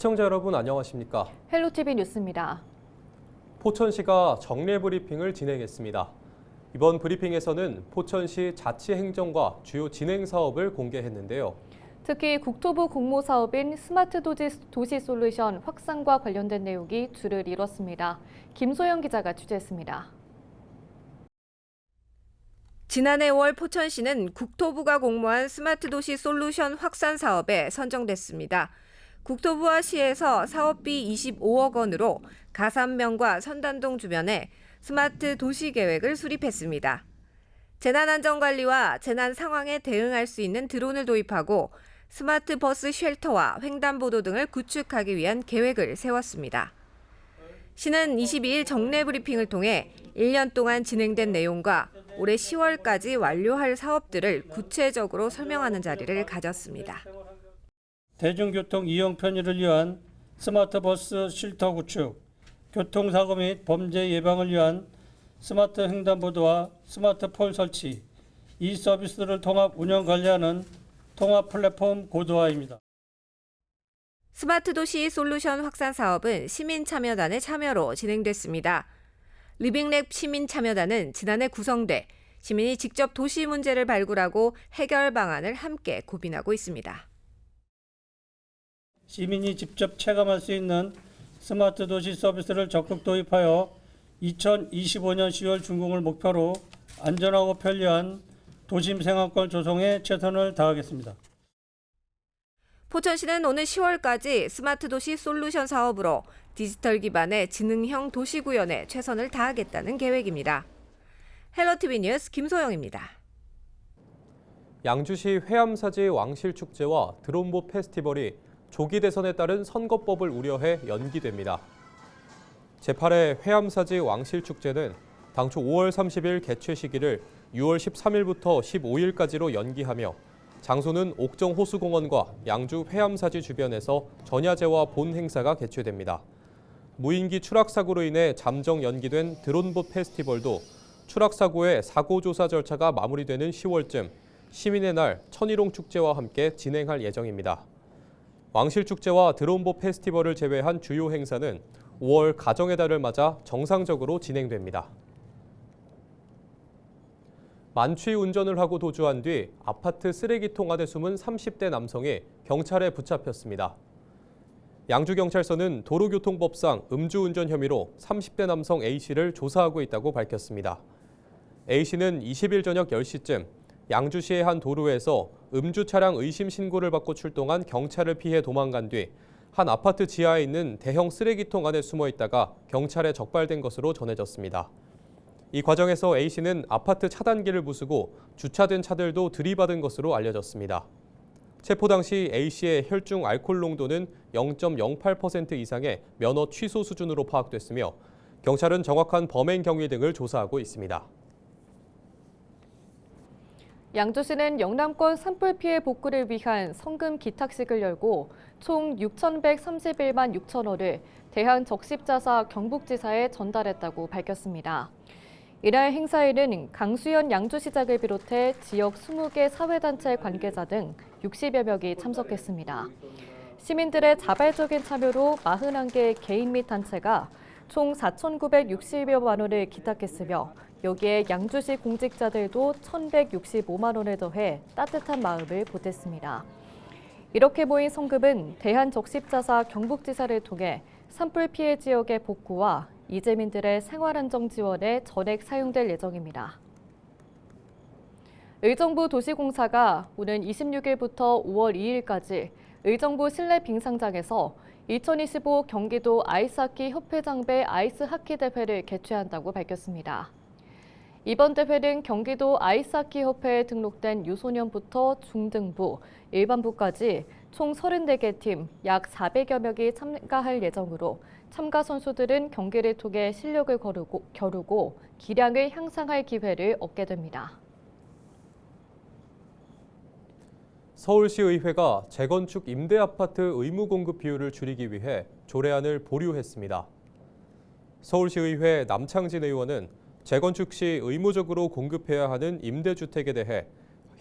시청자 여러분 안녕하십니까? 헬로티비 뉴스입니다. 포천시가 정례 브리핑을 진행했습니다. 이번 브리핑에서는 포천시 자치행정과 주요 진행 사업을 공개했는데요. 특히 국토부 공모사업인 스마트 도시 솔루션 확산과 관련된 내용이 주를 이뤘습니다. 김소영 기자가 취재했습니다. 지난해 5월 포천시는 국토부가 공모한 스마트 도시 솔루션 확산 사업에 선정됐습니다. 국토부와 시에서 사업비 25억 원으로 가산면과 선단동 주변에 스마트 도시 계획을 수립했습니다. 재난안전관리와 재난 상황에 대응할 수 있는 드론을 도입하고 스마트 버스 쉘터와 횡단보도 등을 구축하기 위한 계획을 세웠습니다. 시는 22일 정례 브리핑을 통해 1년 동안 진행된 내용과 올해 10월까지 완료할 사업들을 구체적으로 설명하는 자리를 가졌습니다. 대중교통 이용 편의를 위한 스마트 버스 쉴터 구축, 교통사고 및 범죄 예방을 위한 스마트 횡단보도와 스마트 폴 설치, 이 서비스를 통합 운영 관리하는 통합 플랫폼 고도화입니다. 스마트 도시 솔루션 확산 사업은 시민참여단의 참여로 진행됐습니다. 리빙랩 시민참여단은 지난해 구성돼 시민이 직접 도시 문제를 발굴하고 해결 방안을 함께 고민하고 있습니다. 시민이 직접 체감할 수 있는 스마트 도시 서비스를 적극 도입하여 2025년 10월 준공을 목표로 안전하고 편리한 도심 생활권 조성에 최선을 다하겠습니다. 포천시는 오는 10월까지 스마트 도시 솔루션 사업으로 디지털 기반의 지능형 도시구현에 최선을 다하겠다는 계획입니다. 헬로티비 뉴스 김소영입니다. 양주시 회암사지 왕실축제와 드론보 페스티벌이 조기 대선에 따른 선거법을 우려해 연기됩니다. 제8회 회암사지 왕실축제는 당초 5월 30일 개최 시기를 6월 13일부터 15일까지로 연기하며 장소는 옥정호수공원과 양주 회암사지 주변에서 전야제와 본 행사가 개최됩니다. 무인기 추락사고로 인해 잠정 연기된 드론보 페스티벌도 추락사고의 사고조사 절차가 마무리되는 10월쯤 시민의 날 천일홍 축제와 함께 진행할 예정입니다. 왕실축제와 드론보 페스티벌을 제외한 주요 행사는 5월 가정의 달을 맞아 정상적으로 진행됩니다. 만취 운전을 하고 도주한 뒤 아파트 쓰레기통 안에 숨은 30대 남성이 경찰에 붙잡혔습니다. 양주경찰서는 도로교통법상 음주운전 혐의로 30대 남성 A씨를 조사하고 있다고 밝혔습니다. A씨는 20일 저녁 10시쯤 양주시의 한 도로에서 음주 차량 의심 신고를 받고 출동한 경찰을 피해 도망간 뒤 한 아파트 지하에 있는 대형 쓰레기통 안에 숨어 있다가 경찰에 적발된 것으로 전해졌습니다. 이 과정에서 A씨는 아파트 차단기를 부수고 주차된 차들도 들이받은 것으로 알려졌습니다. 체포 당시 A씨의 혈중 알코올 농도는 0.08% 이상의 면허 취소 수준으로 파악됐으며 경찰은 정확한 범행 경위 등을 조사하고 있습니다. 양주시는 영남권 산불 피해 복구를 위한 성금 기탁식을 열고 총 6,131만 6천 원을 대한적십자사 경북지사에 전달했다고 밝혔습니다. 이날 행사에는 강수현 양주시장을 비롯해 지역 20개 사회단체 관계자 등 60여 명이 참석했습니다. 시민들의 자발적인 참여로 41개의 개인 및 단체가 총 4,960여만 원을 기탁했으며 여기에 양주시 공직자들도 1,165만 원을 더해 따뜻한 마음을 보탰습니다. 이렇게 모인 성금은 대한적십자사 경북지사를 통해 산불 피해 지역의 복구와 이재민들의 생활안정 지원에 전액 사용될 예정입니다. 의정부 도시공사가 오는 26일부터 5월 2일까지 의정부 실내 빙상장에서 2025 경기도 아이스하키 협회장배 아이스하키 대회를 개최한다고 밝혔습니다. 이번 대회는 경기도 아이스하키 협회에 등록된 유소년부터 중등부, 일반부까지 총 34개 팀, 약 400여 명이 참가할 예정으로 참가 선수들은 경기를 통해 실력을 겨루고 기량을 향상할 기회를 얻게 됩니다. 서울시의회가 재건축 임대아파트 의무 공급 비율을 줄이기 위해 조례안을 보류했습니다. 서울시의회 남창진 의원은 재건축 시 의무적으로 공급해야 하는 임대주택에 대해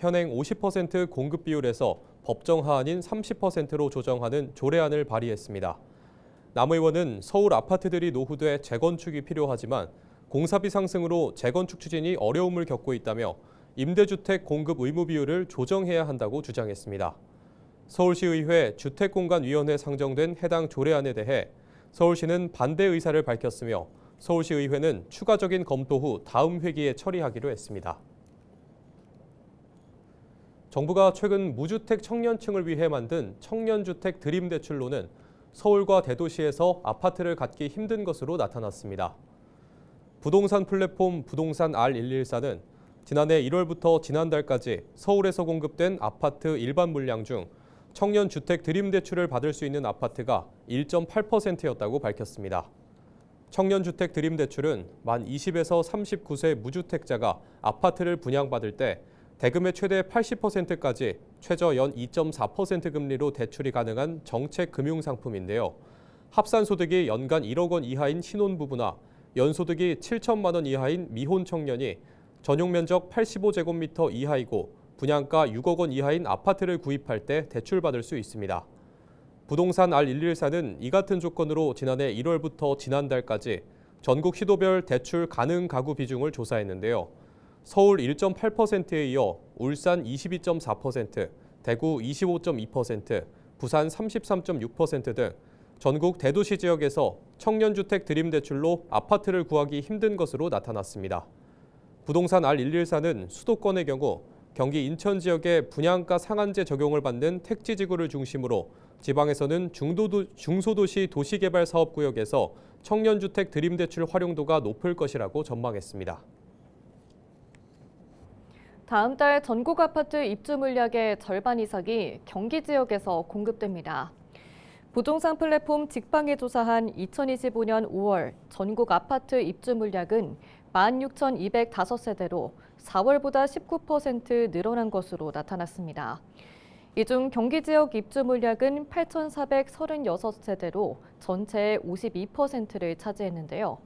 현행 50% 공급 비율에서 법정 하한인 30%로 조정하는 조례안을 발의했습니다. 남 의원은 서울 아파트들이 노후돼 재건축이 필요하지만 공사비 상승으로 재건축 추진이 어려움을 겪고 있다며 임대주택 공급 의무 비율을 조정해야 한다고 주장했습니다. 서울시의회 주택공간위원회 상정된 해당 조례안에 대해 서울시는 반대 의사를 밝혔으며 서울시의회는 추가적인 검토 후 다음 회기에 처리하기로 했습니다. 정부가 최근 무주택 청년층을 위해 만든 청년주택 드림대출로는 서울과 대도시에서 아파트를 갖기 힘든 것으로 나타났습니다. 부동산 플랫폼 부동산 R114는 지난해 1월부터 지난달까지 서울에서 공급된 아파트 일반 물량 중 청년주택 드림대출을 받을 수 있는 아파트가 1.8%였다고 밝혔습니다. 청년주택 드림대출은 만 20에서 39세 무주택자가 아파트를 분양받을 때 대금의 최대 80%까지 최저 연 2.4% 금리로 대출이 가능한 정책 금융상품인데요. 합산소득이 연간 1억 원 이하인 신혼부부나 연소득이 7천만 원 이하인 미혼 청년이 전용 면적 85제곱미터 이하이고 분양가 6억 원 이하인 아파트를 구입할 때 대출받을 수 있습니다. 부동산 R114는 이 같은 조건으로 지난해 1월부터 지난달까지 전국 시도별 대출 가능 가구 비중을 조사했는데요. 서울 1.8%에 이어 울산 22.4%, 대구 25.2%, 부산 33.6% 등 전국 대도시 지역에서 청년주택 드림대출로 아파트를 구하기 힘든 것으로 나타났습니다. 부동산 R114는 수도권의 경우 경기 인천 지역의 분양가 상한제 적용을 받는 택지지구를 중심으로 지방에서는 중소도시 도시개발사업구역에서 청년주택 드림대출 활용도가 높을 것이라고 전망했습니다. 다음 달 전국 아파트 입주 물량의 절반 이상이 경기 지역에서 공급됩니다. 부동산 플랫폼 직방이 조사한 2025년 5월 전국 아파트 입주 물량은 16,205세대로 4월보다 19% 늘어난 것으로 나타났습니다. 이 중 경기 지역 입주 물량은 8,436세대로 전체의 52%를 차지했는데요.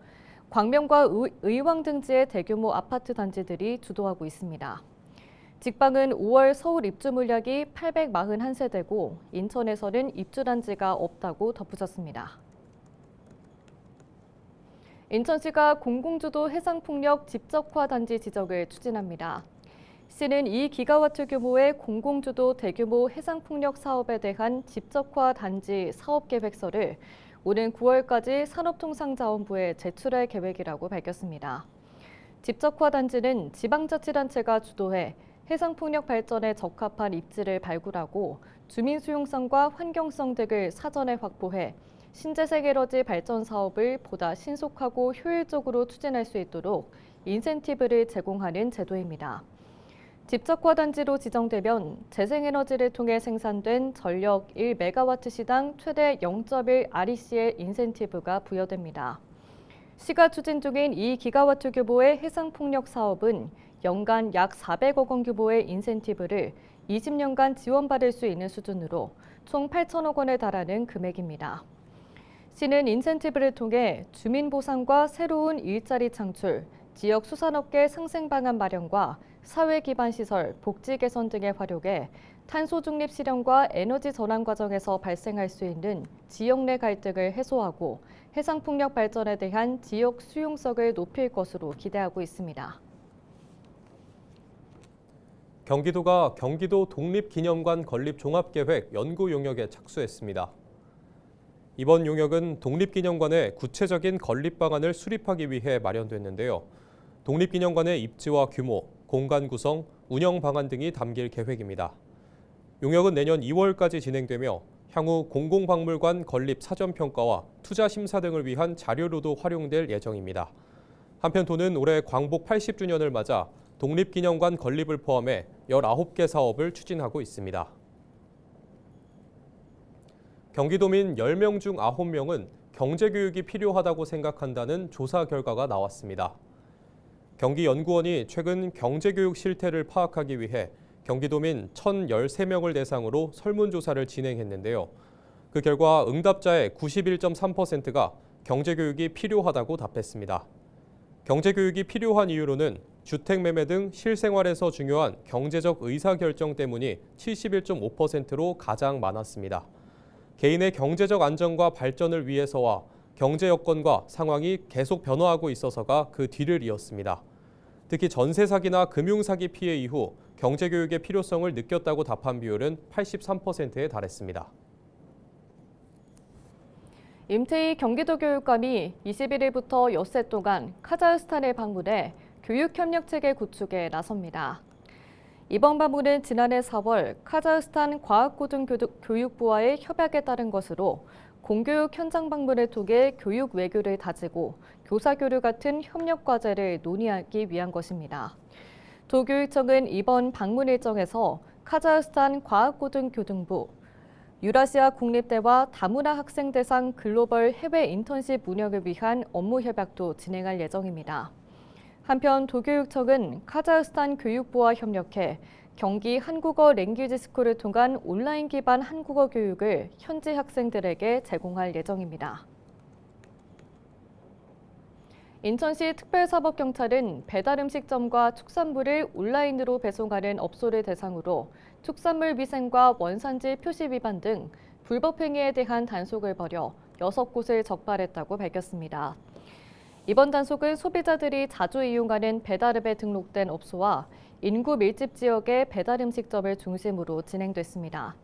광명과 의왕 등지의 대규모 아파트 단지들이 주도하고 있습니다. 직방은 5월 서울 입주 물량이 841세대고 인천에서는 입주 단지가 없다고 덧붙였습니다. 인천시가 공공주도 해상풍력 집적화 단지 지적을 추진합니다. 시는 2기가와트 규모의 공공주도 대규모 해상풍력 사업에 대한 집적화 단지 사업계획서를 오는 9월까지 산업통상자원부에 제출할 계획이라고 밝혔습니다. 집적화 단지는 지방자치단체가 주도해 해상풍력 발전에 적합한 입지를 발굴하고 주민 수용성과 환경성 등을 사전에 확보해 신재생 에너지 발전 사업을 보다 신속하고 효율적으로 추진할 수 있도록 인센티브를 제공하는 제도입니다. 집적화 단지로 지정되면 재생에너지를 통해 생산된 전력 1메가와트 시당 최대 0.1 REC의 인센티브가 부여됩니다. 시가 추진 중인 2기가와트 규모의 해상풍력 사업은 연간 약 400억 원 규모의 인센티브를 20년간 지원받을 수 있는 수준으로 총 8천억 원에 달하는 금액입니다. 시는 인센티브를 통해 주민 보상과 새로운 일자리 창출, 지역 수산업계 상생 방안 마련과 사회 기반 시설, 복지 개선 등에 활용해 탄소 중립 실현과 에너지 전환 과정에서 발생할 수 있는 지역 내 갈등을 해소하고 해상풍력 발전에 대한 지역 수용성을 높일 것으로 기대하고 있습니다. 경기도가 경기도 독립기념관 건립 종합계획 연구 용역에 착수했습니다. 이번 용역은 독립기념관의 구체적인 건립 방안을 수립하기 위해 마련됐는데요. 독립기념관의 입지와 규모, 공간 구성, 운영 방안 등이 담길 계획입니다. 용역은 내년 2월까지 진행되며 향후 공공박물관 건립 사전평가와 투자 심사 등을 위한 자료로도 활용될 예정입니다. 한편 도는 올해 광복 80주년을 맞아 독립기념관 건립을 포함해 19개 사업을 추진하고 있습니다. 경기도민 10명 중 9명은 경제교육이 필요하다고 생각한다는 조사 결과가 나왔습니다. 경기연구원이 최근 경제교육 실태를 파악하기 위해 경기도민 1,013명을 대상으로 설문조사를 진행했는데요. 그 결과 응답자의 91.3%가 경제교육이 필요하다고 답했습니다. 경제교육이 필요한 이유로는 주택 매매 등 실생활에서 중요한 경제적 의사결정 때문이 71.5%로 가장 많았습니다. 개인의 경제적 안정과 발전을 위해서와 경제 여건과 상황이 계속 변화하고 있어서가 그 뒤를 이었습니다. 특히 전세 사기나 금융 사기 피해 이후 경제 교육의 필요성을 느꼈다고 답한 비율은 83%에 달했습니다. 임태희 경기도 교육감이 21일부터 엿새 동안 카자흐스탄을 방문해 교육협력체계 구축에 나섭니다. 이번 방문은 지난해 4월 카자흐스탄 과학고등교육부와의 협약에 따른 것으로 공교육 현장 방문을 통해 교육 외교를 다지고 교사 교류 같은 협력 과제를 논의하기 위한 것입니다. 도교육청은 이번 방문 일정에서 카자흐스탄 과학고등교육부, 유라시아 국립대와 다문화 학생 대상 글로벌 해외 인턴십 운영을 위한 업무 협약도 진행할 예정입니다. 한편 도교육청은 카자흐스탄 교육부와 협력해 경기 한국어 랭귀지 스쿨을 통한 온라인 기반 한국어 교육을 현지 학생들에게 제공할 예정입니다. 인천시 특별사법경찰은 배달음식점과 축산물을 온라인으로 배송하는 업소를 대상으로 축산물 위생과 원산지 표시 위반 등 불법 행위에 대한 단속을 벌여 6곳을 적발했다고 밝혔습니다. 이번 단속은 소비자들이 자주 이용하는 배달앱에 등록된 업소와 인구 밀집 지역의 배달음식점을 중심으로 진행됐습니다.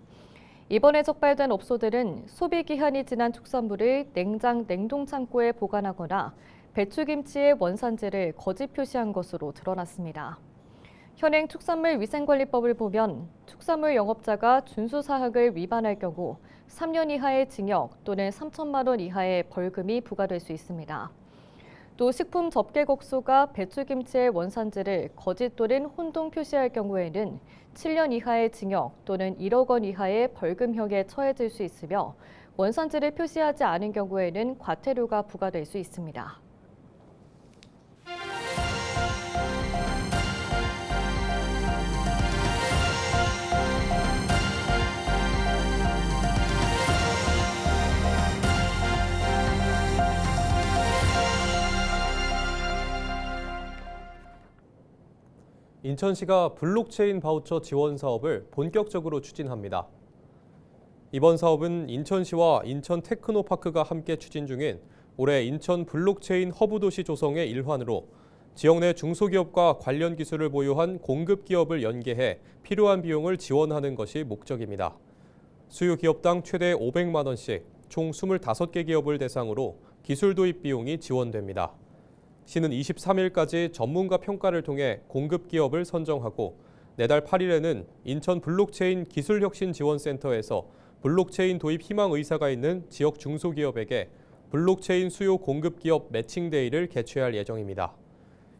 이번에 적발된 업소들은 소비 기한이 지난 축산물을 냉장 냉동 창고에 보관하거나 배추김치의 원산지를 거짓 표시한 것으로 드러났습니다. 현행 축산물 위생관리법을 보면 축산물 영업자가 준수 사항을 위반할 경우 3년 이하의 징역 또는 3천만 원 이하의 벌금이 부과될 수 있습니다. 또 식품 접객업소가 배추김치의 원산지를 거짓 또는 혼동 표시할 경우에는 7년 이하의 징역 또는 1억 원 이하의 벌금형에 처해질 수 있으며 원산지를 표시하지 않은 경우에는 과태료가 부과될 수 있습니다. 인천시가 블록체인 바우처 지원 사업을 본격적으로 추진합니다. 이번 사업은 인천시와 인천 테크노파크가 함께 추진 중인 올해 인천 블록체인 허브 도시 조성의 일환으로 지역 내 중소기업과 관련 기술을 보유한 공급 기업을 연계해 필요한 비용을 지원하는 것이 목적입니다. 수요 기업당 최대 500만 원씩 총 25개 기업을 대상으로 기술 도입 비용이 지원됩니다. 시는 23일까지 전문가 평가를 통해 공급 기업을 선정하고 내달 8일에는 인천 블록체인 기술혁신지원센터에서 블록체인 도입 희망 의사가 있는 지역 중소기업에게 블록체인 수요 공급 기업 매칭데이를 개최할 예정입니다.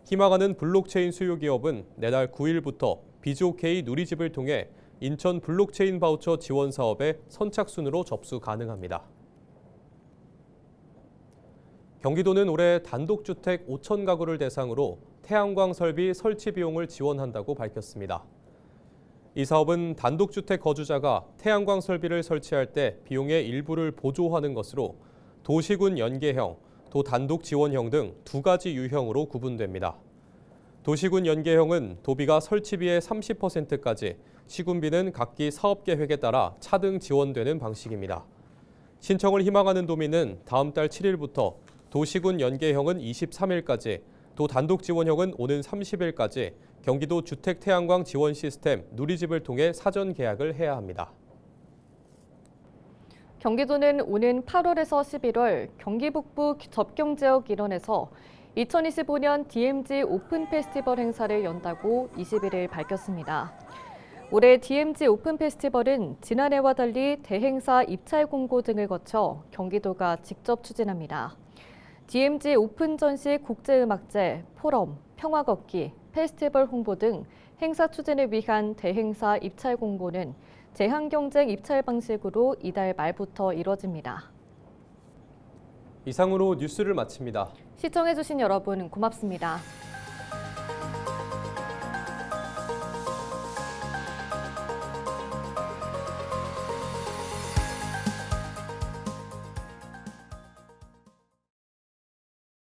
희망하는 블록체인 수요 기업은 내달 9일부터 비즈오케이 누리집을 통해 인천 블록체인 바우처 지원 사업에 선착순으로 접수 가능합니다. 경기도는 올해 단독주택 5천 가구를 대상으로 태양광 설비 설치 비용을 지원한다고 밝혔습니다. 이 사업은 단독주택 거주자가 태양광 설비를 설치할 때 비용의 일부를 보조하는 것으로 도시군 연계형, 도단독 지원형 등 두 가지 유형으로 구분됩니다. 도시군 연계형은 도비가 설치비의 30%까지, 시군비는 각기 사업계획에 따라 차등 지원되는 방식입니다. 신청을 희망하는 도민은 다음 달 7일부터 도시군 연계형은 23일까지, 도단독 지원형은 오는 30일까지 경기도 주택 태양광 지원 시스템 누리집을 통해 사전 계약을 해야 합니다. 경기도는 오는 8월에서 11월 경기 북부 접경지역 일원에서 2025년 DMZ 오픈 페스티벌 행사를 연다고 21일 밝혔습니다. 올해 DMZ 오픈 페스티벌은 지난해와 달리 대행사 입찰 공고 등을 거쳐 경기도가 직접 추진합니다. DMZ 오픈 전시 국제음악제, 포럼, 평화걷기, 페스티벌 홍보 등 행사 추진을 위한 대행사 입찰 공고는 제한경쟁 입찰 방식으로 이달 말부터 이뤄집니다. 이상으로 뉴스를 마칩니다. 시청해주신 여러분 고맙습니다.